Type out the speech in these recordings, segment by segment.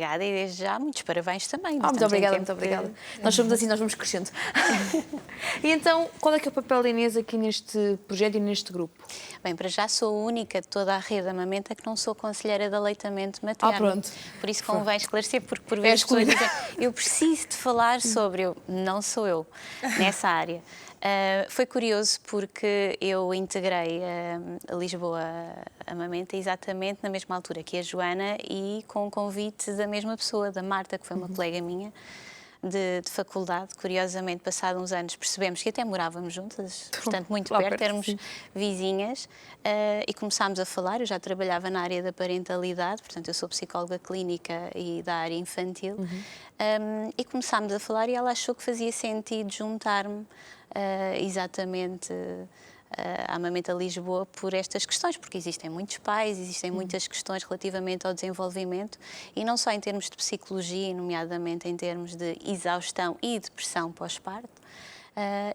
obrigada e desde já muitos parabéns também. Muito obrigada, muito obrigada. Nós somos assim, nós vamos crescendo. E então, qual é que é o papel da Inês aqui neste projeto e neste grupo? Bem, para já sou a única de toda a rede Amamenta que não sou conselheira de aleitamento materno. Pronto. Por isso convém esclarecer, porque por É vezes as pessoas excluída. dizem eu preciso de falar sobre, não sou eu nessa área. Foi curioso porque eu integrei a Lisboa Amamenta exatamente na mesma altura que a Joana e com o convite da mesma pessoa, da Marta, que foi uma colega minha de faculdade. Curiosamente, passados uns anos, percebemos que até morávamos juntas, portanto, muito Lá perto, perto, éramos sim. vizinhas, e começámos a falar. Eu já trabalhava na área da parentalidade, portanto, eu sou psicóloga clínica e da área infantil, e começámos a falar e ela achou que fazia sentido juntar-me exatamente à Amamenta Lisboa por estas questões, porque existem muitos pais, existem muitas questões relativamente ao desenvolvimento e não só em termos de psicologia, nomeadamente em termos de exaustão e depressão pós-parto,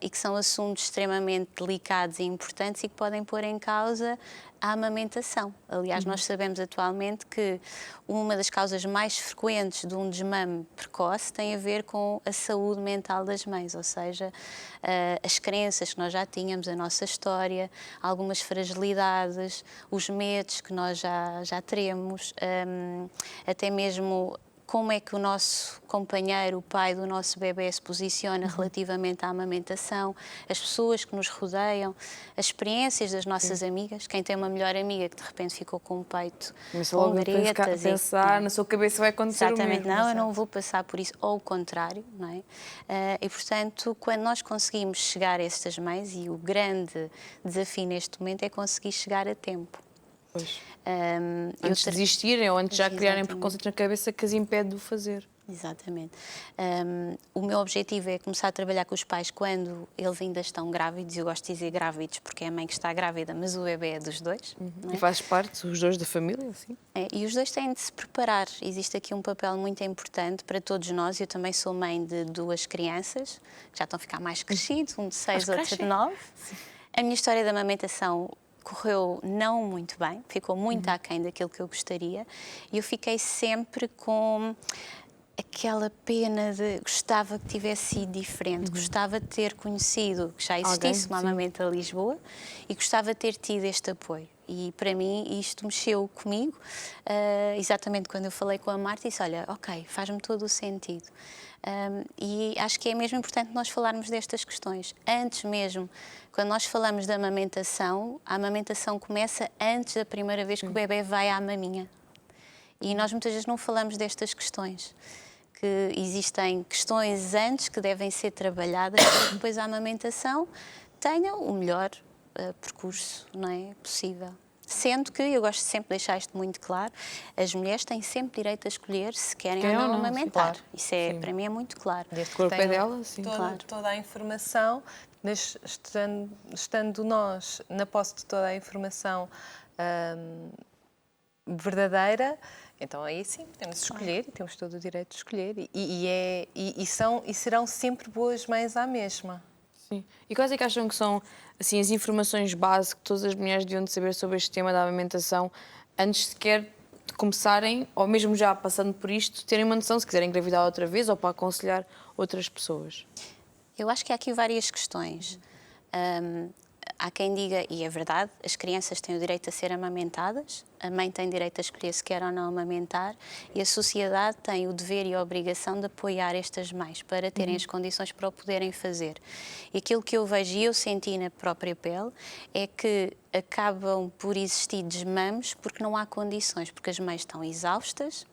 e que são assuntos extremamente delicados e importantes e que podem pôr em causa a amamentação. Aliás, nós sabemos atualmente que uma das causas mais frequentes de um desmame precoce tem a ver com a saúde mental das mães, ou seja, as crenças que nós já tínhamos, a nossa história, algumas fragilidades, os medos que nós já teremos, até mesmo como é que o nosso companheiro, o pai do nosso bebê, se posiciona relativamente à amamentação, as pessoas que nos rodeiam, as experiências das nossas amigas. Quem tem uma melhor amiga que de repente ficou com o peito Começa com logo a gretas. pensar, na sua cabeça vai acontecer Exatamente, o mesmo. não, eu não vou passar por isso, ou o contrário, não é? E, portanto, quando nós conseguimos chegar a estas mães, e o grande desafio neste momento é conseguir chegar a tempo. Pois. Antes de desistirem ou antes de já criarem Exatamente. preconceito na cabeça que as impede de o fazer. Exatamente. O meu objetivo é começar a trabalhar com os pais quando eles ainda estão grávidos. Eu gosto de dizer grávidos porque é a mãe que está grávida, mas o bebê é dos dois. Não é? E fazes parte, os dois da família, assim? E os dois têm de se preparar. Existe aqui um papel muito importante para todos nós. Eu também sou mãe de duas crianças, que já estão a ficar mais crescidos, um de 6, outro de 9. A minha história da amamentação correu não muito bem, ficou muito aquém daquilo que eu gostaria. E eu fiquei sempre com aquela pena de gostava que tivesse sido diferente, gostava de ter conhecido que já existisse uma Amamenta Lisboa e gostava de ter tido este apoio. E para mim isto mexeu comigo, exatamente quando eu falei com a Marta e disse, olha, ok, faz-me todo o sentido. E acho que é mesmo importante nós falarmos destas questões. Antes mesmo, quando nós falamos da amamentação, a amamentação começa antes da primeira vez que o bebê vai à maminha. E nós muitas vezes não falamos destas questões, que existem questões antes que devem ser trabalhadas para que depois a amamentação tenha o melhor percurso, não é, possível. Sendo que, eu gosto sempre de deixar isto muito claro, as mulheres têm sempre direito a escolher se querem ou não amamentar. Claro. Isso é, para mim é muito claro. Desde que o corpo é dela, sim. Toda a informação, estando nós na posse de toda a informação verdadeira, então aí sim, temos de escolher e temos todo o direito de escolher e serão sempre boas mães à mesma. Sim. E quais é que acham que são assim, as informações base que todas as mulheres deviam de saber sobre este tema da amamentação antes sequer de começarem, ou mesmo já passando por isto, terem uma noção se quiserem engravidar outra vez ou para aconselhar outras pessoas? Eu acho que há aqui várias questões. Há quem diga, e é verdade, as crianças têm o direito a ser amamentadas, a mãe tem direito a escolher se quer ou não amamentar e a sociedade tem o dever e a obrigação de apoiar estas mães para terem as condições para o poderem fazer. E aquilo que eu vejo e eu senti na própria pele é que acabam por existir desmames porque não há condições, porque as mães estão exaustas,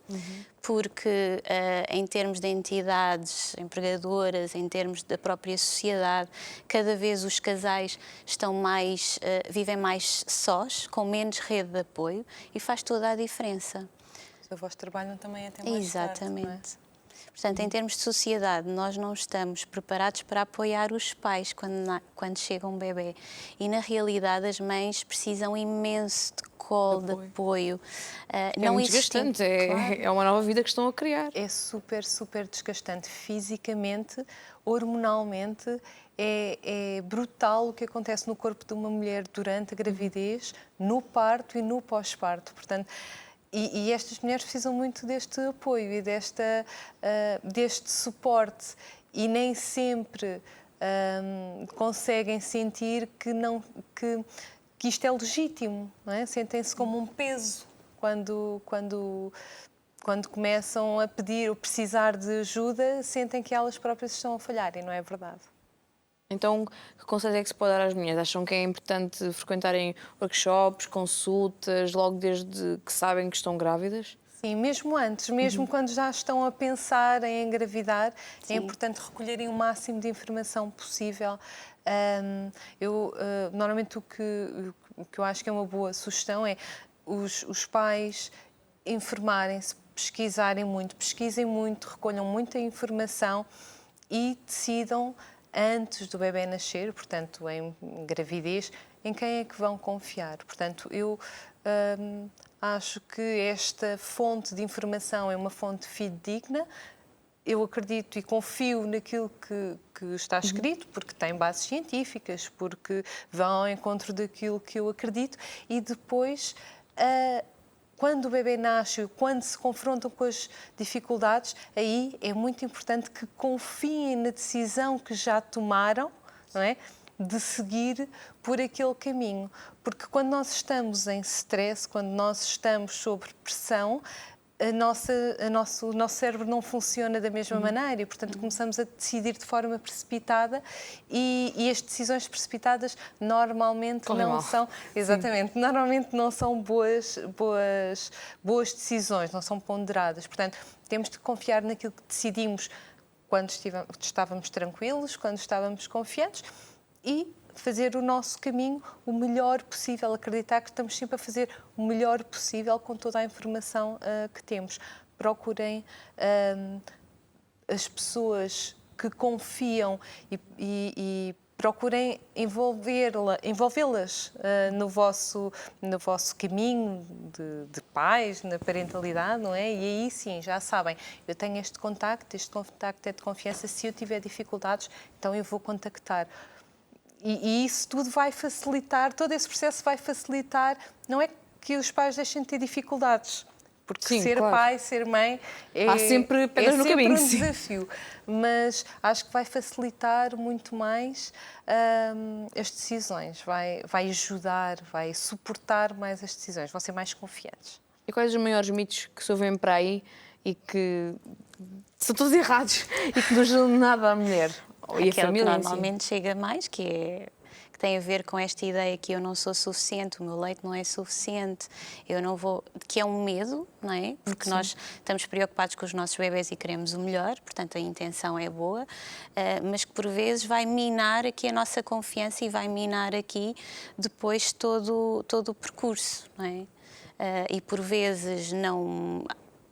porque em termos de entidades empregadoras, em termos da própria sociedade, cada vez os casais estão mais, vivem mais sós, com menos rede de apoio e faz toda a diferença. Os avós trabalham também até mais Exatamente. tarde, não é? Portanto, em termos de sociedade, nós não estamos preparados para apoiar os pais quando chega um bebê. E, na realidade, as mães precisam imenso de colo, de apoio. É muito desgastante, é uma nova vida que estão a criar. É super, super desgastante fisicamente, hormonalmente. É brutal o que acontece no corpo de uma mulher durante a gravidez, no parto e no pós-parto. Portanto, E estas mulheres precisam muito deste apoio e deste suporte e nem sempre conseguem sentir que isto é legítimo, não é? Sentem-se como um peso quando começam a pedir ou precisar de ajuda, sentem que elas próprias estão a falhar e não é verdade. Então, que conselho é que se pode dar às mulheres? Acham que é importante frequentarem workshops, consultas, logo desde que sabem que estão grávidas? Sim, mesmo antes, mesmo quando já estão a pensar em engravidar, Sim. é importante recolherem o máximo de informação possível. Normalmente o que eu acho que é uma boa sugestão é os pais informarem-se, pesquisem muito, recolham muita informação e decidam antes do bebê nascer, portanto, em gravidez, em quem é que vão confiar. Portanto, eu acho que esta fonte de informação é uma fonte fidedigna. Eu acredito e confio naquilo que está escrito, porque tem bases científicas, porque vão ao encontro daquilo que eu acredito, e depois, quando o bebê nasce, quando se confrontam com as dificuldades, aí é muito importante que confiem na decisão que já tomaram, não é? De seguir por aquele caminho. Porque quando nós estamos em stress, quando nós estamos sob pressão, o nosso cérebro não funciona da mesma maneira e, portanto, começamos a decidir de forma precipitada e as decisões precipitadas normalmente Correm não mal. são... Exatamente, normalmente não são boas decisões, não são ponderadas. Portanto, temos de confiar naquilo que decidimos quando estávamos tranquilos, quando estávamos confiantes e fazer o nosso caminho o melhor possível, acreditar que estamos sempre a fazer o melhor possível com toda a informação que temos. Procurem as pessoas que confiam e procurem envolvê-las no vosso caminho de pais, na parentalidade, não é? E aí sim, já sabem, eu tenho este contacto é de confiança, se eu tiver dificuldades, então eu vou contactar. E isso tudo vai facilitar, todo esse processo vai facilitar, não é que os pais deixem de ter dificuldades, porque Sim, ser claro. pai, ser mãe Há sempre pedras no caminho, um sim. desafio, mas acho que vai facilitar muito mais as decisões, vai ajudar, vai suportar mais as decisões, vão ser mais confiantes. E quais os maiores mitos que se ouvem para aí e que são todos errados e que não ajudam nada à mulher? E a Aquele família que em si? normalmente chega mais, que tem a ver com esta ideia que eu não sou suficiente, o meu leite não é suficiente, eu não vou, que é um medo, não é? Porque nós estamos preocupados com os nossos bebés e queremos o melhor, portanto a intenção é boa, mas que por vezes vai minar aqui a nossa confiança e vai minar aqui depois todo o percurso, não é? E por vezes não...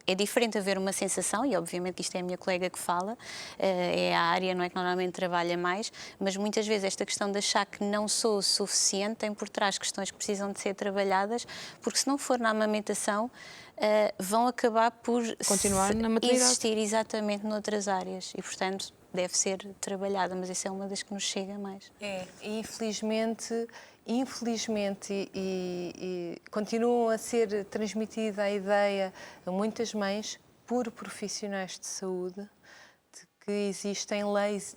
É diferente haver uma sensação, e obviamente que isto é a minha colega que fala, é a área, não é, que normalmente trabalha mais, mas muitas vezes esta questão de achar que não sou o suficiente tem por trás questões que precisam de ser trabalhadas, porque se não for na amamentação, vão acabar por Continuar na maternidade. existir exatamente noutras áreas e, portanto, deve ser trabalhada, mas essa é uma das que nos chega mais. E infelizmente continuam a ser transmitida a ideia a muitas mães por profissionais de saúde de que existem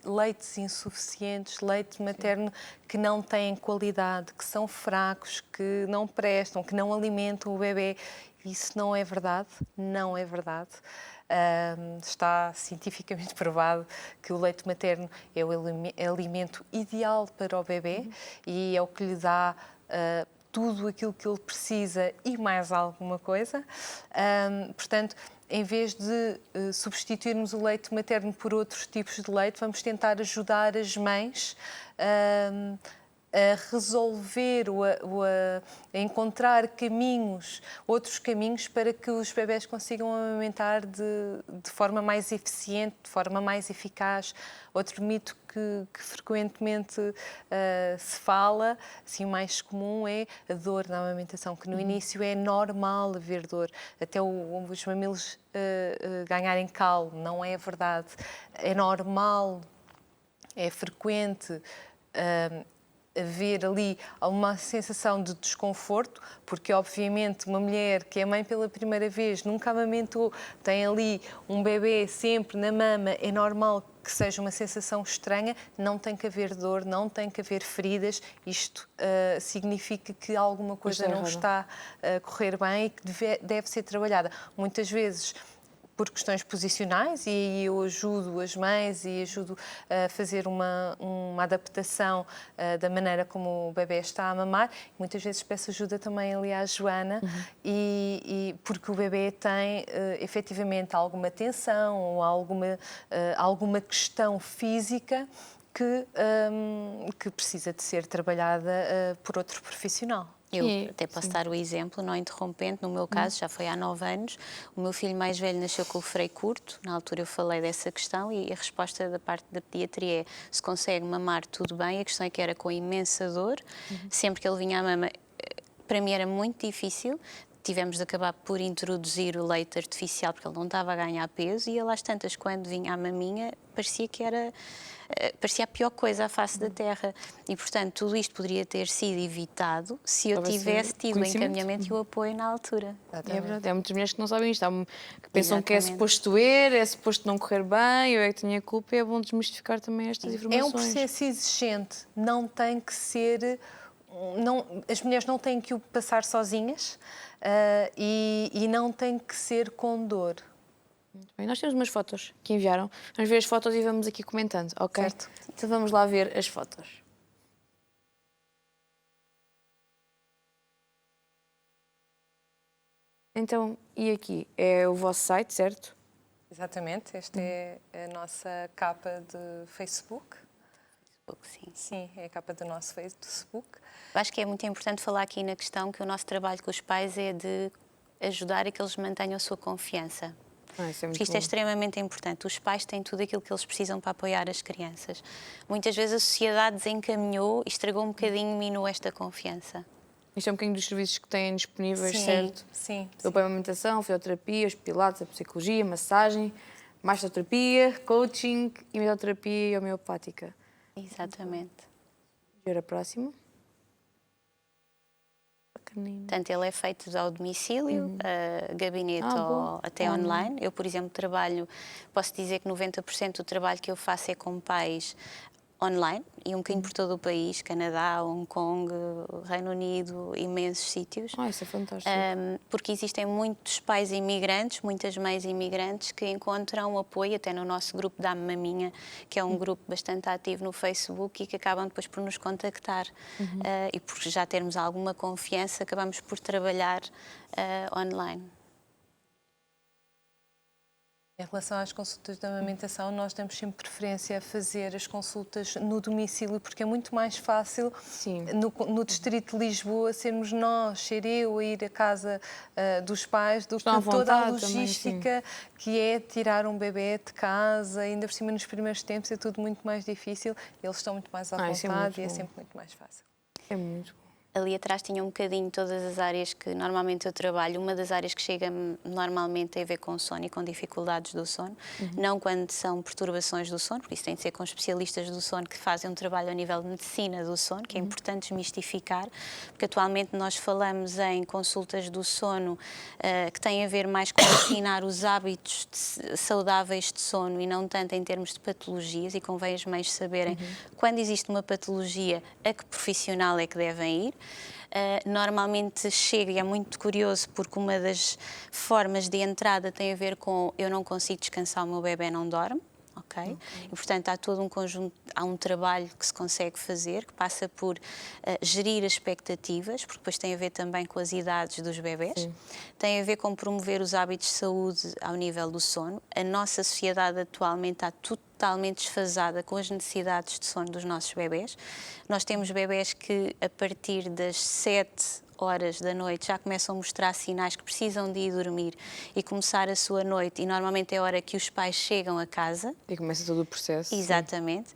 leites insuficientes, leite materno que não têm qualidade, que são fracos, que não prestam, que não alimentam o bebê. Isso não é verdade, não é verdade. Está cientificamente provado que o leite materno é o alimento ideal para o bebê e é o que lhe dá tudo aquilo que ele precisa e mais alguma coisa. Portanto, em vez de substituirmos o leite materno por outros tipos de leite, vamos tentar ajudar as mães a resolver a encontrar outros caminhos para que os bebés consigam amamentar de forma mais eficiente, de forma mais eficaz. Outro mito que frequentemente se fala, assim, o mais comum é a dor na amamentação, que no início é normal haver dor, até os mamilos ganharem calo. Não é verdade. É normal, é frequente haver ali uma sensação de desconforto, porque obviamente uma mulher que é mãe pela primeira vez, nunca amamentou, tem ali um bebê sempre na mama, é normal que seja uma sensação estranha, não tem que haver dor, não tem que haver feridas, isto significa que alguma coisa não está a correr bem e que deve ser trabalhada. Muitas vezes por questões posicionais, e aí eu ajudo as mães e ajudo a fazer uma adaptação da maneira como o bebê está a mamar. Muitas vezes peço ajuda também ali à Joana, e porque o bebê tem efetivamente alguma tensão ou alguma questão física que precisa de ser trabalhada por outro profissional. Eu até posso dar o exemplo, não interrompendo, no meu caso, já foi há 9 anos, o meu filho mais velho nasceu com o freio curto, na altura eu falei dessa questão e a resposta da parte da pediatria é: se consegue mamar, tudo bem, a questão é que era com imensa dor, sempre que ele vinha à mama, para mim era muito difícil. Tivemos de acabar por introduzir o leite artificial porque ele não estava a ganhar peso, e ele às tantas, quando vinha à maminha, parecia a pior coisa à face da terra. E, portanto, tudo isto poderia ter sido evitado se eu tivesse tido o encaminhamento e o apoio na altura. É verdade, há muitas mulheres que não sabem isto, que pensam que é suposto doer, é suposto não correr bem, eu é que tinha culpa, e é bom desmistificar também estas informações. É um processo exigente, não tem que ser... as mulheres não têm que o passar sozinhas, e não tem que ser com dor. Muito bem, nós temos umas fotos que enviaram. Vamos ver as fotos e vamos aqui comentando, ok? Certo. Então vamos lá ver as fotos. Então, e aqui é o vosso site, certo? Exatamente, esta é a nossa capa de Facebook. Sim. Sim, é a capa do nosso Facebook. Acho que é muito importante falar aqui na questão que o nosso trabalho com os pais é de ajudar a que eles mantenham a sua confiança. Isso é muito Porque isto bom. é extremamente importante. Os pais têm tudo aquilo que eles precisam para apoiar as crianças. Muitas vezes a sociedade desencaminhou e estragou um bocadinho, minou esta confiança. Isto é um bocadinho dos serviços que têm disponíveis, certo? Sim. O apoio à amamentação, fisioterapia, os pilates, a psicologia, massagem, massoterapia, coaching, imunoterapia e homeopática. Exatamente. Ver a próxima. Bacaninho. Portanto, ele é feito ao domicílio, gabinete ou até online. Eu, por exemplo, posso dizer que 90% do trabalho que eu faço é com pais online, e um bocadinho por todo o país, Canadá, Hong Kong, Reino Unido, imensos sítios. Isso é fantástico. Porque existem muitos pais imigrantes, muitas mães imigrantes que encontram apoio até no nosso grupo da Maminha, que é um grupo bastante ativo no Facebook, e que acabam depois por nos contactar. E por já termos alguma confiança, acabamos por trabalhar online. Em relação às consultas de amamentação, nós damos sempre preferência a fazer as consultas no domicílio, porque é muito mais fácil, no distrito de Lisboa, sermos nós, ser eu, a ir à casa dos pais, do que toda a logística que é tirar um bebê de casa. Ainda por cima, nos primeiros tempos, é tudo muito mais difícil. Eles estão muito mais à vontade e é sempre muito mais fácil. É muito bom. Ali atrás tinha um bocadinho todas as áreas que normalmente eu trabalho. Uma das áreas que chega normalmente tem a ver com sono e com dificuldades do sono. Não quando são perturbações do sono, porque isso tem de ser com especialistas do sono que fazem um trabalho a nível de medicina do sono, que é importante desmistificar, porque atualmente nós falamos em consultas do sono que têm a ver mais com ensinar os hábitos saudáveis de sono e não tanto em termos de patologias, e convém as mães saberem quando existe uma patologia, a que profissional é que devem ir. Normalmente chega, e é muito curioso, porque uma das formas de entrada tem a ver com: eu não consigo descansar, o meu bebê não dorme. Okay? E, portanto, há todo um conjunto, há um trabalho que se consegue fazer, que passa por gerir as expectativas, porque depois tem a ver também com as idades dos bebés, tem a ver com promover os hábitos de saúde ao nível do sono. A nossa sociedade atualmente está totalmente desfasada com as necessidades de sono dos nossos bebés. Nós temos bebés que, a partir das 7 horas da noite, já começam a mostrar sinais que precisam de ir dormir e começar a sua noite, e normalmente é a hora que os pais chegam a casa. E começa todo o processo. Exatamente.